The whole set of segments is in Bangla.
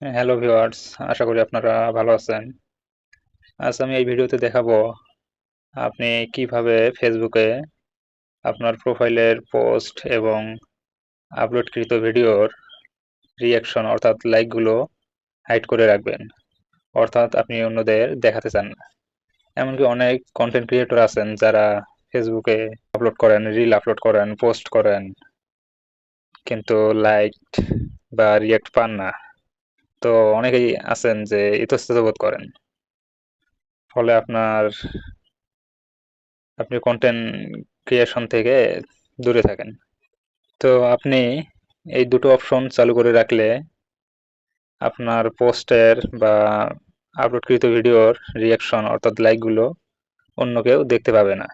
হ্যালো ভিউয়ার্স, আশা করি আপনারা ভালো আছেন। আজ আমি এই ভিডিওতে দেখাবো আপনি কিভাবে ফেসবুকে আপনার প্রোফাইলের পোস্ট এবং আপলোডকৃত ভিডিওর রিঅ্যাকশন অর্থাৎ লাইকগুলো হাইড করে রাখবেন। অর্থাৎ আপনি অন্যদের দেখাতে চান না। এমনকি অনেক কন্টেন্ট ক্রিয়েটর আছেন যারা ফেসবুকে আপলোড করেন, রিল আপলোড করেন, পোস্ট করেন, কিন্তু লাইক বা রিঅ্যাক্ট পান না। তো অনেকেই আছেন যে ইতস্তত বোধ করেন। ফলে আপনি কন্টেন্ট ক্রিয়েশন থেকে দূরে থাকেন। তো আপনি এই দুটো অপশন চালু করে রাখলে আপনার পোস্টের বা আপলোডকৃত ভিডিওর রিঅ্যাকশন অর্থাৎ লাইকগুলো অন্য কেউ দেখতে পাবে না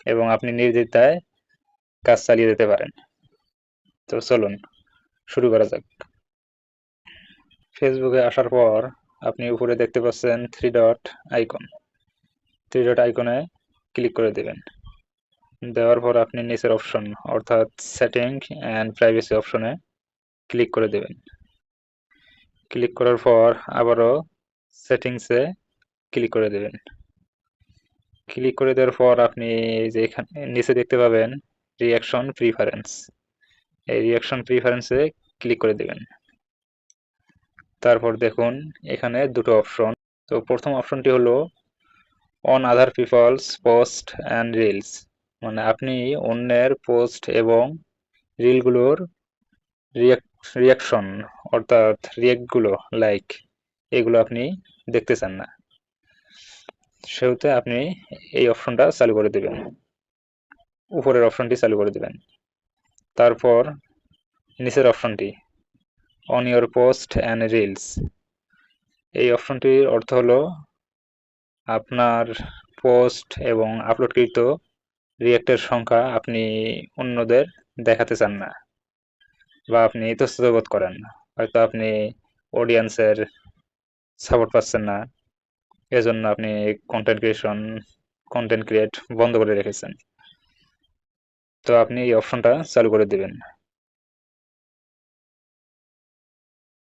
এবং আপনি নির্দ্বিধায় কাজ চালিয়ে যেতে পারেন। তো চলুন শুরু করা যাক। ফেসবুকে আসার পর আপনি উপরে দেখতে পাচ্ছেন থ্রি ডট আইকনে ক্লিক করে দেবেন। দেওয়ার পর আপনি নিচের অপশন অর্থাৎ সেটিং অ্যান্ড প্রাইভেসি অপশনে ক্লিক করে দেবেন। ক্লিক করার পর আবারও সেটিংসে ক্লিক করে দেবেন। ক্লিক করে দেওয়ার পর আপনি যে এখানে নিচে দেখতে পাবেন রিঅ্যাকশন প্রিফারেন্স, এই রিঅ্যাকশন প্রিফারেন্সে ক্লিক করে দেবেন। তারপর দেখুন এখানে দুটো অপশন। তো প্রথম অপশনটি হলো on other people's post and reels, মানে আপনি অন্যের পোস্ট এবং রিলগুলোর রিয়াকশন অর্থাৎ রিয়েক্টগুলো লাইক এগুলো আপনি দেখতে চান না, সেহেতু আপনি এই অপশনটা চালু করে দেবেন, উপরের অপশনটি চালু করে দেবেন। তারপর নিচের অপশনটি on your post and reels, এই অপশনটির অর্থ হলো আপনার পোস্ট এবং আপলোডকৃত রিয়েক্টের সংখ্যা আপনি অন্যদের দেখাতে চান না বা আপনি ইতস্তত বোধ করেন, হয়তো আপনি অডিয়েন্সের সাপোর্ট পাচ্ছেন না, এজন্য আপনি কন্টেন্ট ক্রিয়েট বন্ধ করে রেখেছেন। তো আপনি এই অপশনটা চালু করে দিবেন।